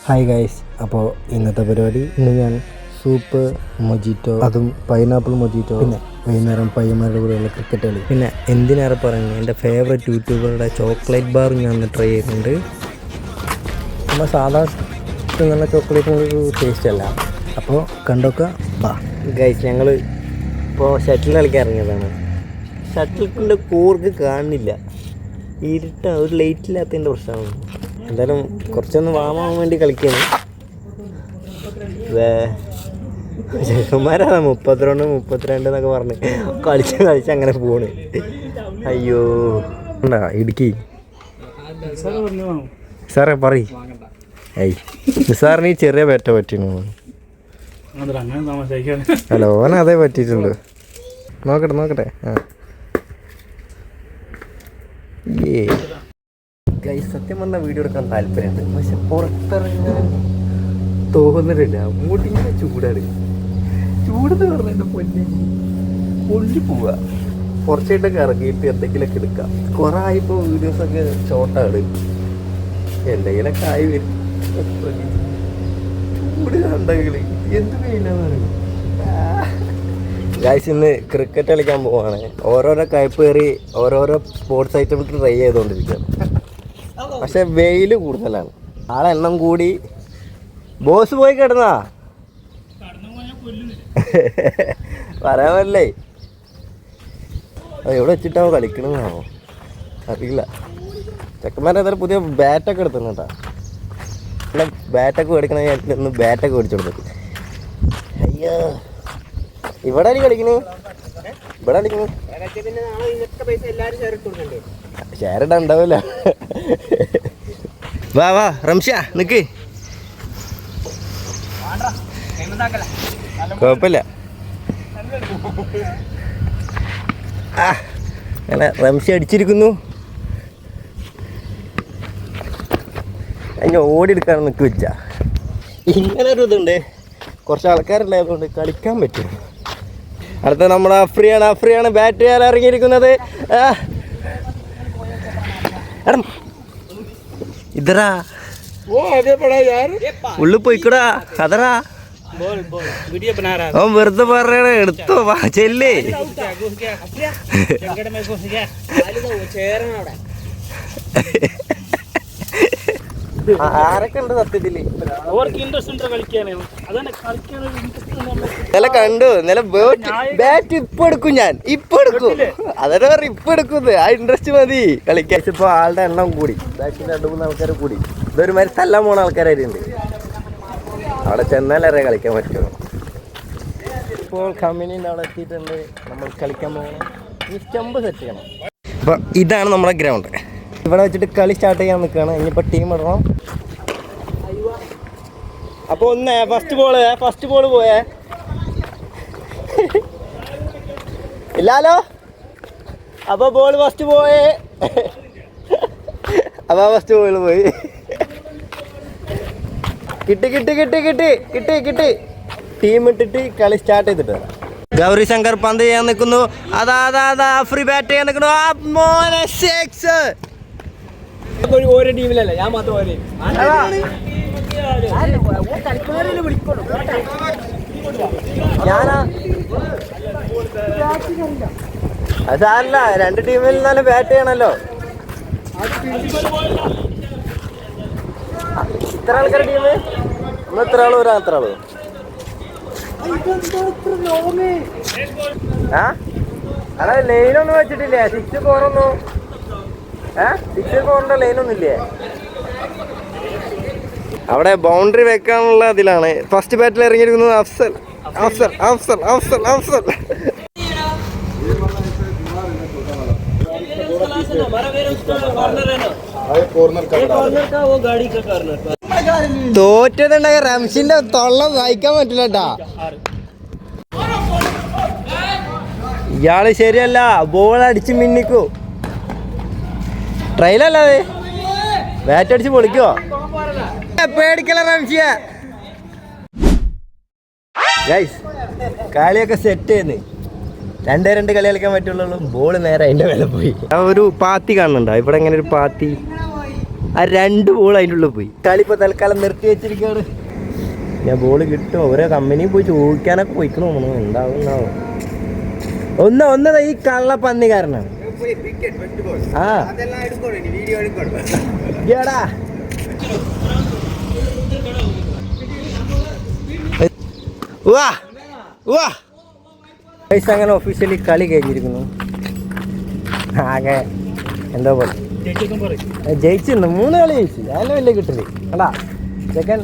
Hi guys, അപ്പോൾ ഇന്നത്തെ പരിപാടി ഇന്ന് ഞാൻ സൂപ്പ് മൊജിറ്റോ, അതും പൈനാപ്പിൾ മൊജിറ്റോ, പിന്നെ വൈകുന്നേരം പയ്യന്മാരുടെ കൂടെയുള്ള ക്രിക്കറ്റ് കളി, പിന്നെ എന്തിനേറെ പറയുന്നത് എൻ്റെ ഫേവറേറ്റ് യൂട്യൂബറുടെ ചോക്ലേറ്റ് ബാർ ഞാൻ ട്രൈ ചെയ്യുന്നുണ്ട്. നമ്മൾ സാധാരണ നല്ല ചോക്ലേറ്റിനൊരു ടേസ്റ്റ് അല്ല. അപ്പോൾ കണ്ടോക്കുക. ബാ ഗൈസ്, ഞങ്ങൾ ഇപ്പോൾ ഷട്ടിൽ കളിക്കാൻ ഇറങ്ങിയതാണ്. ഷട്ടിലിൻ്റെ കോർക്ക് കാണുന്നില്ല, ഒരു ലൈറ്റില്ലാത്തതിൻ്റെ പ്രശ്നമാണ്. എന്തായാലും കുറച്ചൊന്ന് വാമാൻ വേണ്ടി കളിക്കുകയാണ്. ചെറുക്കന്മാരാണ് 32 എന്നൊക്കെ പറഞ്ഞ് കളിച്ച് അങ്ങനെ പോണ്. അയ്യോ ഉണ്ടാ ഇടുക്കി സാറേ പറയ്. സാറിന് ഈ ചെറിയ പേറ്റ പറ്റിനു. ഹലോ, ഓന അതേ പറ്റിയിട്ടുണ്ട്. നോക്കട്ടെ. സത്യം പറഞ്ഞാൽ വീഡിയോ എടുക്കാൻ താല്പര്യമുണ്ട്, പക്ഷെ പുറത്തിറങ്ങാൻ തോന്നുന്നില്ല. അങ്ങോട്ടിങ്ങനെ ചൂടെന്ന് പറഞ്ഞാൽ എൻ്റെ പൊന്നെ പൊള്ളി പോവുക. കുറച്ചായിട്ടൊക്കെ ഇറങ്ങിയിട്ട് എന്തെങ്കിലുമൊക്കെ എടുക്കാം. കുറേ ആയിപ്പോൾ വീഡിയോസൊക്കെ ഷോർട്ടാണ്, എന്തെങ്കിലുമൊക്കെ ആയി വരും. ചൂട് കണ്ടെങ്കിൽ എന്ത് കഴിയില്ലെന്ന് പറയും. ഗൈസ്, ഇന്ന് ക്രിക്കറ്റ് കളിക്കാൻ പോവാണ്. ഓരോരോ കയ്പ് കയറി ഓരോരോ സ്പോർട്സ് ഐറ്റം ട്രൈ ചെയ്തുകൊണ്ടിരിക്കുകയാണ്. പക്ഷെ വെയിൽ കൂടുതലാണ്, ആളെണ്ണം കൂടി. ബോസ് പോയി കിടന്നാ പറയാൻ പറ്റില്ലേ. എവിടെ വെച്ചിട്ടാവോ കളിക്കണമെന്നാണോ അറിയില്ല. ചെക്കന്മാരെ പുതിയ ബാറ്റൊക്കെ എടുത്തുന്നു കേട്ടാ. അല്ല, ബാറ്റൊക്കെ മേടിക്കണമെങ്കിൽ ഒന്ന് ബാറ്റൊക്കെ മേടിച്ചു കൊടുത്തു. അയ്യോ, ഇവിടെ കളിക്കണേ, ഇവിടെ കളിക്കണേ. ഷെയറിടാൻ ഉണ്ടാവില്ല. വാ റംഷ നിക്ക്, കുഴപ്പമില്ല. അങ്ങനെ റംഷ അടിച്ചിരിക്കുന്നു. അതിന് ഓടിയെടുക്കാൻ നിൽക്കി വെച്ച ഇങ്ങനെ ഒരു ഇതുണ്ട്. കുറച്ച് ആൾക്കാരുണ്ടായതുകൊണ്ട് കളിക്കാൻ പറ്റും. അടുത്ത നമ്മുടെ അഫ്രിയാണ് ബാറ്റ് ചെയ്യാൻ ഇറങ്ങിയിരിക്കുന്നത്. ഇതറാ ഉള്ളു പോയിക്കൂടാ, അതറാ ഓൻ വെറുതെ പറയണ എടുത്തോ, വാ ചെല്ലേ. ആരൊക്കെ ഉണ്ട് സത്യത്തില്? ഇന്നലെ കണ്ടു, ഇന്നലെ ബാറ്റ് ഇപ്പൊ എടുക്കും, ഞാൻ ഇപ്പൊ എടുക്കും. അതന്നെ പറയും, ഇപ്പൊ എടുക്കുന്നത്. ആ ഇൻട്രസ്റ്റ് മതി കളിക്കാൻ. ഇപ്പൊ ആളുടെ എണ്ണം കൂടി, ബാറ്റിൽ 2-3 ആൾക്കാർ കൂടി. ഇതൊരുമാതിരി തല്ലാൻ പോണ ആൾക്കാരായിട്ടുണ്ട്. അവിടെ ചെന്നാലേ കളിക്കാൻ പറ്റുമോ. ഇപ്പോൾ കമ്പനീൻ്റെ അവിടെ എത്തിയിട്ടുണ്ട്. നമ്മൾ കളിക്കാൻ പോകണം. ഈ സ്റ്റമ്പ് സെറ്റ് ചെയ്യണം. അപ്പോൾ ഇതാണ് നമ്മുടെ ഗ്രൗണ്ട്. ഇവിടെ വെച്ചിട്ട് കളി സ്റ്റാർട്ട് ചെയ്യാൻ നിൽക്കുകയാണ്. ഇനിയിപ്പോൾ ടീം ഇടണം. അപ്പോൾ ഫസ്റ്റ് ബോൾ പോയേ ഇല്ലാലോ. അപ്പോൾ ബോൾ ഫസ്റ്റ് പോയേ. അപ്പോൾ ഫസ്റ്റ് ബോൾ പോയി. കിട്ടി. ടീം ഇട്ടിട്ട് കളി സ്റ്റാർട്ട് ചെയ്തിട്ട് ഗൗരി ശങ്കർ പന്ത് ചെയ്യാൻ നിൽക്കുന്നു. അതാ ഫ്രീ ബാറ്റ് ചെയ്യാൻ നിൽക്കുന്നു. മോനെ സിക്സ്. ഓരോ ടീമിലല്ല, ഞാൻ മാത്രം. ഞാനാ അതല്ല, 2 ടീമിൽ നല്ല ബാറ്റ് ചെയ്യണല്ലോ. ഇത്ര ആൾക്കാർ ടീം, നമ്മൾ എത്ര ആള് വരാം? എത്ര ആള്? അതാ ലൈനൊന്നും വെച്ചിട്ടില്ലേ? 6-4 6-4 ലൈനൊന്നും ഇല്ലേ? അവിടെ ബൗണ്ടറി വെക്കാനുള്ള ഇതിലാണ്. ഫസ്റ്റ് ബാറ്റിൽ ഇറങ്ങിയിരിക്കുന്നത് അഫ്സൽ. തോറ്റതുണ്ടായ റംഷിന്റെ തൊള്ള സഹിക്കാൻ പറ്റില്ല കേട്ടാ. ഇയാള് ശരിയല്ല, ബോൾ അടിച്ച് മിന്നിക്കൂ. ട്രയലല്ലേ, ബാറ്റ് അടിച്ച് പൊളിക്കോ. പേടിക്കല റംഷിയ. ഗൈസ്, കളിയൊക്കെ സെറ്റ് ചെയ്യുന്നു. 2 കളി കളിക്കാൻ പറ്റുള്ളൂ. ബോൾ നേരെ അതിന്റെ മേലെ പോയി. ഒരു പാത്തി കാണുന്നുണ്ടോ ഇവിടെ? ഇങ്ങനെ ഒരു പാത്തി, ആ 2 ബോൾ അതിൻ്റെ ഉള്ളിൽ പോയി. കളി ഇപ്പോൾ തൽക്കാലം നിർത്തി വെച്ചിരിക്കുകയാണ്. ഞാൻ ബോൾ കിട്ടുമോ ഓരോ കമ്പനിയിൽ പോയി ചോദിക്കാനൊക്കെ പോയിക്കണോ എന്താവുന്നാവോ. ഒന്നത് ഈ കള്ള പന്നി കാരനാണ്. ആ എടാ വാ വാ പൈസ. അങ്ങനെ ഒഫീഷ്യലി കളി കഴിഞ്ഞിരിക്കുന്നു. ആകെ എന്താ പോലെ ജയിച്ചിട്ടുണ്ട്. 3 കളി ജയിച്ചു. അതിന് വലിയ കിട്ടല് അടാ ചെക്കൻ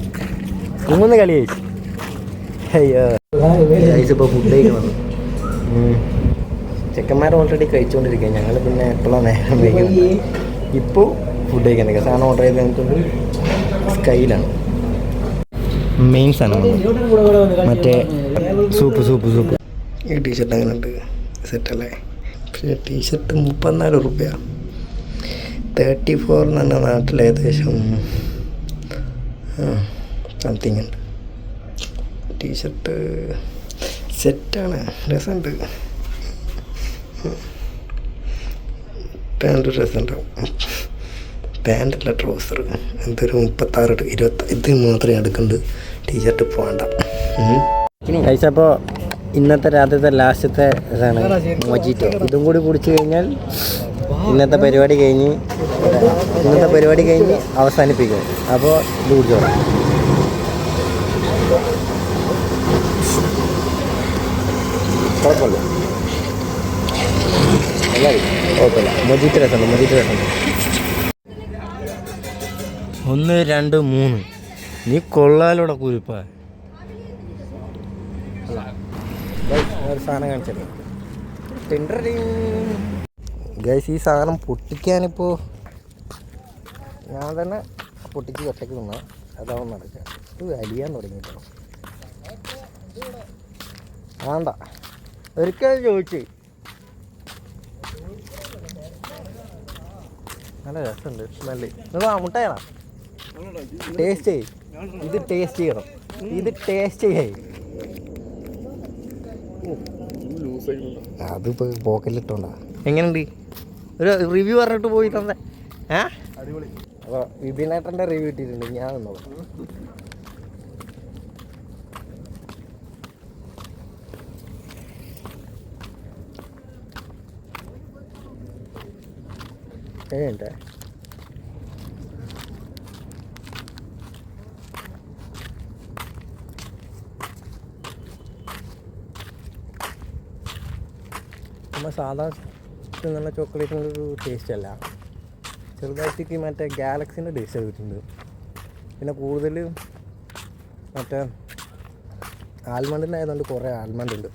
3 കളി ജയിച്ചു. അയ്യോ ഇപ്പോൾ ഫുഡ് കഴിക്കണം. ചെക്കന്മാർ ഓൾറെഡി കഴിച്ചുകൊണ്ടിരിക്കുക. ഞങ്ങൾ പിന്നെ എപ്പോഴാണ് നേരം കഴിക്കുന്നത്. ഇപ്പോൾ ഫുഡ് കഴിക്കുന്നത് സാധനം ഓർഡർ ചെയ്ത് കഴിഞ്ഞിട്ടുണ്ട്. സ്കൈലാണ് മെയിൻ സാധനം മറ്റേ സൂപ്പ്. ഈ ടീഷർട്ട് അങ്ങനെ ഉണ്ട് സെറ്റല്ലേ. പക്ഷേ ടീഷർട്ട് 34 രൂപ. 34 എന്ന് പറഞ്ഞാൽ നാട്ടിൽ ഏകദേശം സംതിങ് ഉണ്ട്. ടീഷർട്ട് സെറ്റാണ്, രസമുണ്ട്. പാൻറ് രസമുണ്ടാവും. പാൻറ്റല്ല ട്രൗസർ. എന്തൊരു 36 ഇത് മാത്രമേ എടുക്കുന്നുണ്ട്. ടീഷർട്ട് പോകണ്ട. കഴിച്ചപ്പോൾ ഇന്നത്തെ രാത്രിത്തെ ലാസ്റ്റത്തെ ഇതാണ് മൊജിറ്റോ. ഇതും കൂടി കുടിച്ചു കഴിഞ്ഞാൽ ഇന്നത്തെ പരിപാടി കഴിഞ്ഞ് അവസാനിപ്പിക്കും. അപ്പോൾ ഇത് കുടിച്ചോളാം. കുഴപ്പമില്ല മൊജിറ്റോ രസമുണ്ട്. 1 2 3 നീ കൊള്ളാലോടെ കുരിപ്പാ. ഒരു സാധനം കാണിച്ചത് ഗൈസ്. ഈ സാധനം പൊട്ടിക്കാനിപ്പോൾ ഞാൻ തന്നെ പൊട്ടിച്ച് ഒറ്റയ്ക്ക് നിന്നാൽ അതാവും നടക്കുക. ഇത് അലിയാൻ തുടങ്ങിയിട്ടോ. വേണ്ട ഒരിക്കലും ചോദിച്ചു. നല്ല രസമുണ്ട് സ്മെല്ല്. നിങ്ങൾ മുട്ടയണം ടേസ്റ്റ് ചെയ്യും. ഇത് ടേസ്റ്റ് ചെയ്യണം. അതിപ്പോൾ പോക്കറ്റിലിട്ടോണ്ടാ. എങ്ങനെയുണ്ട്? ഒരു റിവ്യൂ പറഞ്ഞിട്ട് പോയി തന്നെ. അപ്പോൾ വിപിനേട്ടൻ്റെ റിവ്യൂ ഇട്ടിട്ടുണ്ട്. ഞാൻ നോക്കാം. എങ്ങനെയുണ്ട്? നമ്മൾ സാധാ തിന്നുന്ന ചോക്ലേറ്റിൻ്റെ ഒരു ടേസ്റ്റ് അല്ല. ചെറുതായിട്ട് മറ്റേ ഗാലക്സിൻ്റെ ടേസ്റ്റ് ചെയ്തിട്ടുണ്ട്. പിന്നെ കൂടുതൽ മറ്റേ ആൽമണ്ടിൻ്റെ ആയതുകൊണ്ട് കുറേ ആൽമണ്ട് ഉണ്ട്.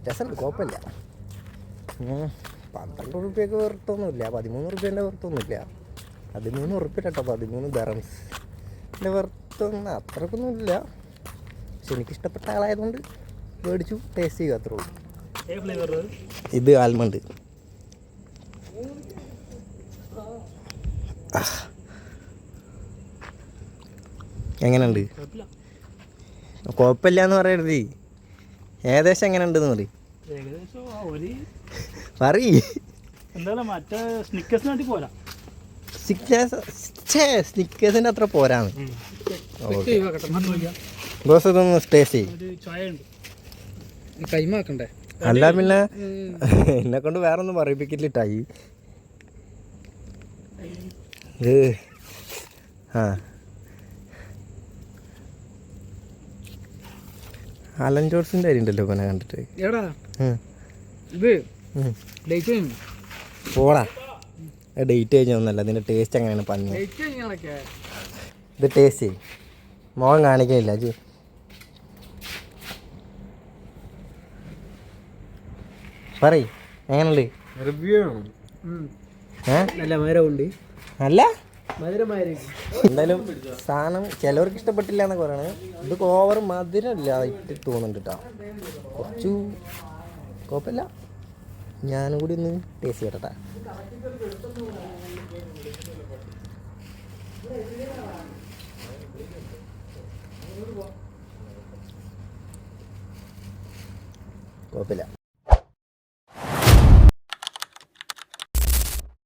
രസമുണ്ട്, കുഴപ്പമില്ല. 12 രൂപയ്ക്ക് വെറുത്തൊന്നുമില്ല. 13 രൂപേൻ്റെ വെറുത്തൊന്നുമില്ല. 13 ഉറുപ്പ്യ കേട്ടോ. 13 ദറംസ് എൻ്റെ വെറുത്തൊന്നും അത്രക്കൊന്നുമില്ല. പക്ഷെ എനിക്കിഷ്ടപ്പെട്ട ആളായതുകൊണ്ട് മേടിച്ചു ടേസ്റ്റ് ചെയ്യുക, അത്രേ ഉള്ളൂ. ഇത് ആൽമണ്ട്. എങ്ങനെയുണ്ട്? കുഴപ്പമില്ല എന്ന് പറയരുത്. ഏകദേശം എങ്ങനെ ഉണ്ടെന്ന് സ്നിക്കേഴ്സിൻ്റെ അത്ര പോരാന്ന്. ബോസ് ഇതൊന്ന് ടേസ്റ്റ് ചെയ്യും. കൈമാക്കണ്ടേ? അല്ല പിന്നെ എന്നെ കൊണ്ട് വേറെ ഒന്നും പറയിപ്പിക്കില്ലായി. ഇത് അലൻ ജോൺസിൻ്റെ അരി ഉണ്ടല്ലോ പിന്നെ കണ്ടിട്ട്. പോടാ, ഡേറ്റ് കഴിഞ്ഞൊന്നല്ല. ഇതിൻ്റെ ടേസ്റ്റ് എങ്ങനെയാണ് പറഞ്ഞു? ഇത് ടേസ്റ്റ് ചെയ്യും. മോൻ കാണിക്കുന്നില്ല ജി. പറയ് എങ്ങനെയുണ്ട്? അല്ല എന്തായാലും സാധനം ചിലവർക്ക് ഇഷ്ടപ്പെട്ടില്ല എന്നൊക്കെ പറയണത്. ഇത് ഓവർ മധുരമില്ല ഇട്ട് തോന്നുന്നുണ്ട് കേട്ടോ. കുറച്ചു കുഴപ്പമില്ല. ഞാനും കൂടി ഒന്ന് ടേസ്റ്റ് ചെയ്യട്ടെ. കുഴപ്പമില്ല.